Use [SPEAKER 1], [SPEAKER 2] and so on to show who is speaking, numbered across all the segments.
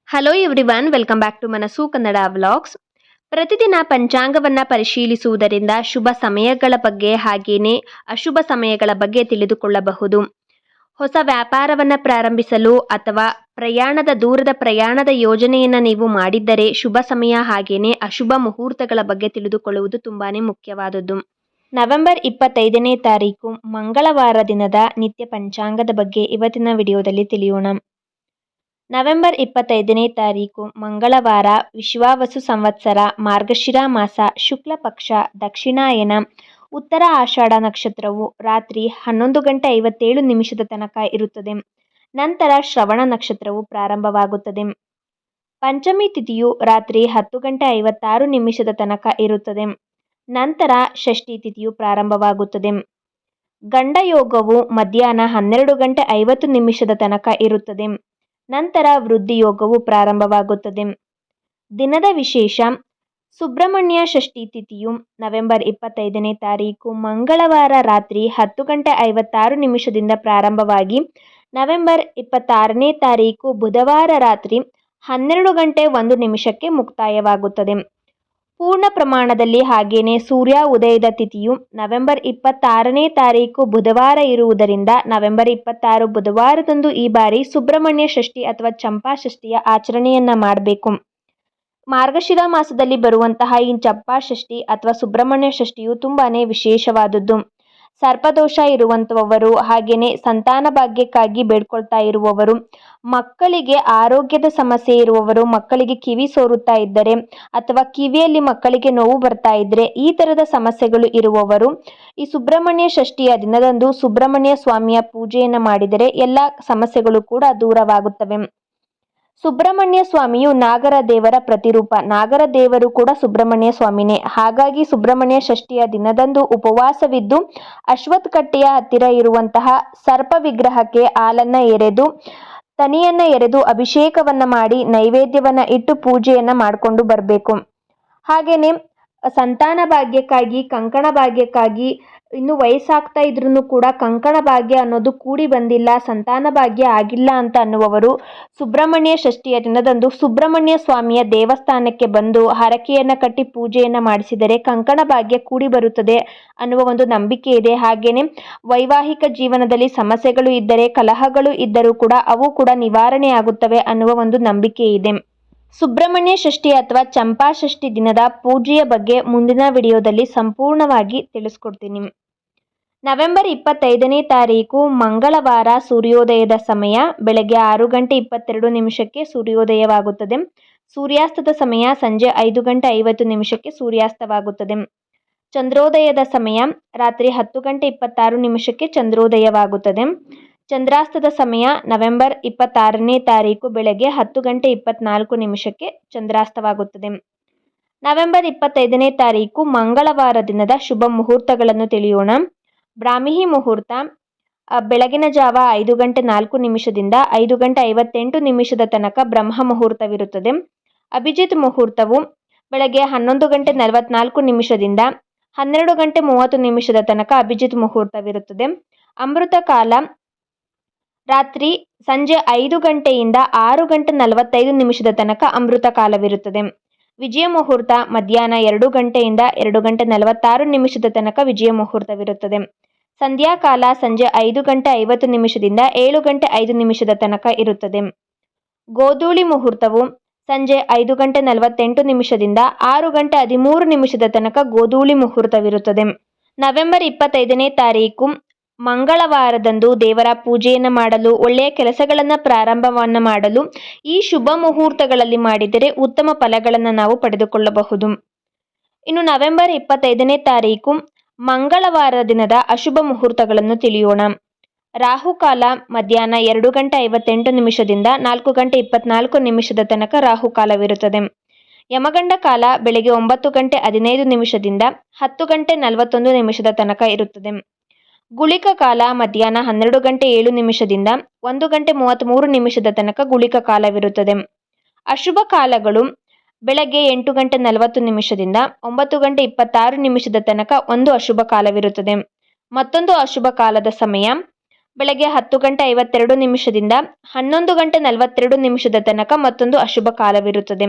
[SPEAKER 1] Hello everyone, welcome back to Manassu Kannada vlogs. ಪ್ರತಿದಿನ ಪಂಚಾಂಗವನ್ನು ಪರಿಶೀಲಿಸುವುದರಿಂದ ಶುಭ ಸಮಯಗಳ ಬಗ್ಗೆ ಹಾಗೇನೆ ಅಶುಭ ಸಮಯಗಳ ಬಗ್ಗೆ ತಿಳಿದುಕೊಳ್ಳಬಹುದು. ಹೊಸ ವ್ಯಾಪಾರವನ್ನು ಪ್ರಾರಂಭಿಸಲು ಅಥವಾ ದೂರದ ಪ್ರಯಾಣದ ಯೋಜನೆಯನ್ನು ನೀವು ಮಾಡಿದ್ದರೆ ಶುಭ ಸಮಯ ಹಾಗೇನೆ ಅಶುಭ ಮುಹೂರ್ತಗಳ ಬಗ್ಗೆ ತಿಳಿದುಕೊಳ್ಳುವುದು ತುಂಬಾನೇ ಮುಖ್ಯವಾದದ್ದು. ನವೆಂಬರ್ 25ನೇ ತಾರೀಕು ಮಂಗಳವಾರ ದಿನದ ನಿತ್ಯ ಪಂಚಾಂಗದ ಬಗ್ಗೆ ಇವತ್ತಿನ ವಿಡಿಯೋದಲ್ಲಿ ತಿಳಿಯೋಣ. ನವೆಂಬರ್ 25ನೇ ತಾರೀಕು ಮಂಗಳವಾರ, ವಿಶ್ವಾವಸು ಸಂವತ್ಸರ, ಮಾರ್ಗಶಿರ ಮಾಸ, ಶುಕ್ಲ ಪಕ್ಷ, ದಕ್ಷಿಣಾಯನ, ಉತ್ತರ ಆಷಾಢ ನಕ್ಷತ್ರವು ರಾತ್ರಿ 11:57 ತನಕ ಇರುತ್ತದೆ. ನಂತರ ಶ್ರವಣ ನಕ್ಷತ್ರವು ಪ್ರಾರಂಭವಾಗುತ್ತದೆ. ಪಂಚಮಿ ತಿಥಿಯು ರಾತ್ರಿ 10:56 ತನಕ ಇರುತ್ತದೆ. ನಂತರ ಷಷ್ಠಿ ತಿಥಿಯು ಪ್ರಾರಂಭವಾಗುತ್ತದೆ. ಗಂಡ ಯೋಗವು ಮಧ್ಯಾಹ್ನ 12:50 ತನಕ ಇರುತ್ತದೆ. ನಂತರ ವೃದ್ಧಿ ಯೋಗವು ಪ್ರಾರಂಭವಾಗುತ್ತದೆ. ದಿನದ ವಿಶೇಷ: ಸುಬ್ರಹ್ಮಣ್ಯ ಷಷ್ಠಿ ತಿಥಿಯು ನವೆಂಬರ್ 25ನೇ ತಾರೀಕು ಮಂಗಳವಾರ ರಾತ್ರಿ 10:56 ಪ್ರಾರಂಭವಾಗಿ ನವೆಂಬರ್ 26ನೇ ತಾರೀಕು ಬುಧವಾರ ರಾತ್ರಿ 12:01 ಮುಕ್ತಾಯವಾಗುತ್ತದೆ. ಪೂರ್ಣ ಪ್ರಮಾಣದಲ್ಲಿ ಹಾಗೇನೆ ಸೂರ್ಯ ಉದಯದ ತಿಥಿಯು ನವೆಂಬರ್ 26ನೇ ತಾರೀಕು ಬುಧವಾರ ಇರುವುದರಿಂದ ನವೆಂಬರ್ 26 ಬುಧವಾರದಂದು ಈ ಬಾರಿ ಸುಬ್ರಹ್ಮಣ್ಯ ಷಷ್ಠಿ ಅಥವಾ ಚಂಪಾ ಷಷ್ಠಿಯ ಆಚರಣೆಯನ್ನ ಮಾಡಬೇಕು. ಮಾರ್ಗಶಿರ ಮಾಸದಲ್ಲಿ ಬರುವಂತಹ ಈ ಚಂಪಾ ಷಷ್ಠಿ ಅಥವಾ ಸುಬ್ರಹ್ಮಣ್ಯ ಷಷ್ಠಿಯು ತುಂಬಾನೇ ವಿಶೇಷವಾದದ್ದು. ಸರ್ಪದೋಷ ಇರುವಂತವರು, ಹಾಗೇನೆ ಸಂತಾನ ಭಾಗ್ಯಕ್ಕಾಗಿ ಬೇಡ್ಕೊಳ್ತಾ ಇರುವವರು, ಮಕ್ಕಳಿಗೆ ಆರೋಗ್ಯದ ಸಮಸ್ಯೆ ಇರುವವರು, ಮಕ್ಕಳಿಗೆ ಕಿವಿ ಸೋರುತ್ತಾ ಇದ್ದರೆ ಅಥವಾ ಕಿವಿಯಲ್ಲಿ ಮಕ್ಕಳಿಗೆ ನೋವು ಬರ್ತಾ ಇದ್ರೆ, ಈ ತರದ ಸಮಸ್ಯೆಗಳು ಇರುವವರು ಈ ಸುಬ್ರಹ್ಮಣ್ಯ ಷಷ್ಠಿಯ ದಿನದಂದು ಸುಬ್ರಹ್ಮಣ್ಯ ಸ್ವಾಮಿಯ ಪೂಜೆಯನ್ನು ಮಾಡಿದರೆ ಎಲ್ಲ ಸಮಸ್ಯೆಗಳು ಕೂಡ ದೂರವಾಗುತ್ತವೆ. ಸುಬ್ರಹ್ಮಣ್ಯ ಸ್ವಾಮಿಯು ನಾಗರ ದೇವರ ಪ್ರತಿರೂಪ. ನಾಗರ ದೇವರು ಕೂಡ ಸುಬ್ರಹ್ಮಣ್ಯ ಸ್ವಾಮಿನೇ. ಹಾಗಾಗಿ ಸುಬ್ರಹ್ಮಣ್ಯ ಷಷ್ಠಿಯ ದಿನದಂದು ಉಪವಾಸವಿದ್ದು ಅಶ್ವತ್ಥ ಕಟ್ಟೆಯ ಹತ್ತಿರ ಇರುವಂತಹ ಸರ್ಪ ವಿಗ್ರಹಕ್ಕೆ ಹಾಲನ್ನ ಎರೆದು ತನಿಯನ್ನ ಎರೆದು ಅಭಿಷೇಕವನ್ನ ಮಾಡಿ ನೈವೇದ್ಯವನ್ನ ಇಟ್ಟು ಪೂಜೆಯನ್ನ ಮಾಡಿಕೊಂಡು ಬರಬೇಕು. ಹಾಗೇನೆ ಸಂತಾನ ಭಾಗ್ಯಕ್ಕಾಗಿ, ಕಂಕಣ ಭಾಗ್ಯಕ್ಕಾಗಿ ಇನ್ನು ವಯಸ್ಸಾಗ್ತಾ ಇದ್ರೂ ಕೂಡ ಕಂಕಣ ಭಾಗ್ಯ ಅನ್ನೋದು ಕೂಡಿ ಬಂದಿಲ್ಲ, ಸಂತಾನ ಭಾಗ್ಯ ಆಗಿಲ್ಲ ಅಂತ ಅನ್ನುವವರು ಸುಬ್ರಹ್ಮಣ್ಯ ಷಷ್ಠಿಯ ದಿನದಂದು ಸುಬ್ರಹ್ಮಣ್ಯ ಸ್ವಾಮಿಯ ದೇವಸ್ಥಾನಕ್ಕೆ ಬಂದು ಹರಕೆಯನ್ನ ಕಟ್ಟಿ ಪೂಜೆಯನ್ನ ಮಾಡಿಸಿದರೆ ಕಂಕಣ ಭಾಗ್ಯ ಕೂಡಿ ಬರುತ್ತದೆ ಅನ್ನುವ ಒಂದು ನಂಬಿಕೆ ಇದೆ. ಹಾಗೇನೆ ವೈವಾಹಿಕ ಜೀವನದಲ್ಲಿ ಸಮಸ್ಯೆಗಳು ಇದ್ದರೆ, ಕಲಹಗಳು ಇದ್ದರೂ ಕೂಡ ಅವು ಕೂಡ ನಿವಾರಣೆ ಆಗುತ್ತವೆ ಅನ್ನುವ ಒಂದು ನಂಬಿಕೆ ಇದೆ. ಸುಬ್ರಹ್ಮಣ್ಯ ಷಷ್ಠಿ ಅಥವಾ ಚಂಪಾ ಷಷ್ಠಿ ದಿನದ ಪೂಜೆಯ ಬಗ್ಗೆ ಮುಂದಿನ ವಿಡಿಯೋದಲ್ಲಿ ಸಂಪೂರ್ಣವಾಗಿ ತಿಳಿಸ್ಕೊಡ್ತೀನಿ. ನವೆಂಬರ್ 25ನೇ ತಾರೀಕು ಮಂಗಳವಾರ, ಸೂರ್ಯೋದಯದ ಸಮಯ ಬೆಳಗ್ಗೆ 6:22 ಸೂರ್ಯೋದಯವಾಗುತ್ತದೆ. ಸೂರ್ಯಾಸ್ತದ ಸಮಯ ಸಂಜೆ 5:50 ಸೂರ್ಯಾಸ್ತವಾಗುತ್ತದೆ. ಚಂದ್ರೋದಯದ ಸಮಯ ರಾತ್ರಿ 10:26 ಚಂದ್ರೋದಯವಾಗುತ್ತದೆ. ಚಂದ್ರಾಸ್ತದ ಸಮಯ ನವೆಂಬರ್ 26ನೇ ತಾರೀಕು ಬೆಳಗ್ಗೆ 10:24 ಚಂದ್ರಾಸ್ತವಾಗುತ್ತದೆ. ನವೆಂಬರ್ 25ನೇ ತಾರೀಕು ಮಂಗಳವಾರ ದಿನದ ಶುಭ ಮುಹೂರ್ತಗಳನ್ನು ತಿಳಿಯೋಣ. ಬ್ರಾಹ್ಮಿ ಮುಹೂರ್ತ ಬೆಳಗಿನ ಜಾವ 5:04 5:58 ತನಕ ಬ್ರಹ್ಮ ಮುಹೂರ್ತವಿರುತ್ತದೆ. ಅಭಿಜಿತ್ ಮುಹೂರ್ತವು ಬೆಳಗ್ಗೆ 11:44 12:30 ತನಕ ಅಭಿಜಿತ್ ಮುಹೂರ್ತವಿರುತ್ತದೆ. ಅಮೃತ ಕಾಲ ರಾತ್ರಿ ಸಂಜೆ 5 ಗಂಟೆಯಿಂದ 6:45 ತನಕ ಅಮೃತ ಕಾಲವಿರುತ್ತದೆ. ವಿಜಯ ಮುಹೂರ್ತ ಮಧ್ಯಾಹ್ನ 2 ಗಂಟೆಯಿಂದ 2:46 ತನಕ ವಿಜಯ ಮುಹೂರ್ತವಿರುತ್ತದೆ. ಸಂಧ್ಯಾಕಾಲ ಸಂಜೆ 5:50 7:05 ತನಕ ಇರುತ್ತದೆ. ಗೋಧೂಳಿ ಮುಹೂರ್ತವು ಸಂಜೆ 5:48 6:13 ತನಕ ಗೋಧೂಳಿ ಮುಹೂರ್ತವಿರುತ್ತದೆ. ನವೆಂಬರ್ 25ನೇ ತಾರೀಕು ಮಂಗಳವಾರದಂದು ದೇವರ ಪೂಜೆಯನ್ನು ಮಾಡಲು, ಒಳ್ಳೆಯ ಕೆಲಸಗಳನ್ನು ಪ್ರಾರಂಭವನ್ನು ಮಾಡಲು ಈ ಶುಭ ಮುಹೂರ್ತಗಳಲ್ಲಿ ಮಾಡಿದರೆ ಉತ್ತಮ ಫಲಗಳನ್ನು ನಾವು ಪಡೆದುಕೊಳ್ಳಬಹುದು. ಇನ್ನು ನವೆಂಬರ್ 25ನೇ ತಾರೀಕು ಮಂಗಳವಾರ ದಿನದ ಅಶುಭ ಮುಹೂರ್ತಗಳನ್ನು ತಿಳಿಯೋಣ. ರಾಹುಕಾಲ ಮಧ್ಯಾಹ್ನ 2:58 4:24 ತನಕ ರಾಹುಕಾಲವಿರುತ್ತದೆ. ಯಮಗಂಡ ಕಾಲ ಬೆಳಗ್ಗೆ 9:15 10:41 ತನಕ ಇರುತ್ತದೆ. ಗುಳಿಕ ಕಾಲ ಮಧ್ಯಾಹ್ನ 12:07 1:33 ತನಕ ಗುಳಿಕ ಕಾಲವಿರುತ್ತದೆ. ಅಶುಭ ಕಾಲಗಳು ಬೆಳಗ್ಗೆ 8:40 9:26 ತನಕ ಒಂದು ಅಶುಭ ಕಾಲವಿರುತ್ತದೆ. ಮತ್ತೊಂದು ಅಶುಭ ಕಾಲದ ಸಮಯ ಬೆಳಗ್ಗೆ 10:52 11:42 ತನಕ ಮತ್ತೊಂದು ಅಶುಭ ಕಾಲವಿರುತ್ತದೆ.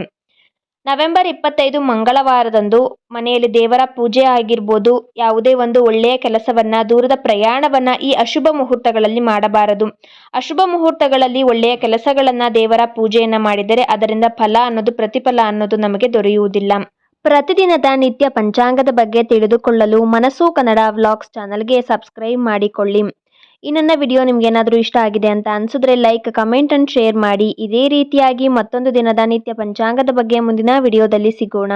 [SPEAKER 1] ನವೆಂಬರ್ 25 ಮಂಗಳವಾರದಂದು ಮನೆಯಲ್ಲಿ ದೇವರ ಪೂಜೆ ಆಗಿರ್ಬೋದು, ಯಾವುದೇ ಒಂದು ಒಳ್ಳೆಯ ಕೆಲಸವನ್ನ, ದೂರದ ಪ್ರಯಾಣವನ್ನ ಈ ಅಶುಭ ಮುಹೂರ್ತಗಳಲ್ಲಿ ಮಾಡಬಾರದು. ಅಶುಭ ಮುಹೂರ್ತಗಳಲ್ಲಿ ಒಳ್ಳೆಯ ಕೆಲಸಗಳನ್ನ, ದೇವರ ಪೂಜೆಯನ್ನ ಮಾಡಿದರೆ ಅದರಿಂದ ಪ್ರತಿಫಲ ಅನ್ನೋದು ನಮಗೆ ದೊರೆಯುವುದಿಲ್ಲ. ಪ್ರತಿದಿನದ ನಿತ್ಯ ಪಂಚಾಂಗದ ಬಗ್ಗೆ ತಿಳಿದುಕೊಳ್ಳಲು ಮನಸ್ಸು ಕನ್ನಡ ವ್ಲಾಗ್ಸ್ ಚಾನಲ್ಗೆ ಸಬ್ಸ್ಕ್ರೈಬ್ ಮಾಡಿಕೊಳ್ಳಿ. ಈ ನನ್ನ ವಿಡಿಯೋ ನಿಮ್ಗೇನಾದರೂ ಇಷ್ಟ ಆಗಿದೆ ಅಂತ ಅನ್ಸಿದ್ರೆ ಲೈಕ್, ಕಮೆಂಟ್ ಅಂಡ್ ಶೇರ್ ಮಾಡಿ. ಇದೇ ರೀತಿಯಾಗಿ ಮತ್ತೊಂದು ದಿನದ ನಿತ್ಯ ಪಂಚಾಂಗದ ಬಗ್ಗೆ ಮುಂದಿನ ವಿಡಿಯೋದಲ್ಲಿ ಸಿಗೋಣ.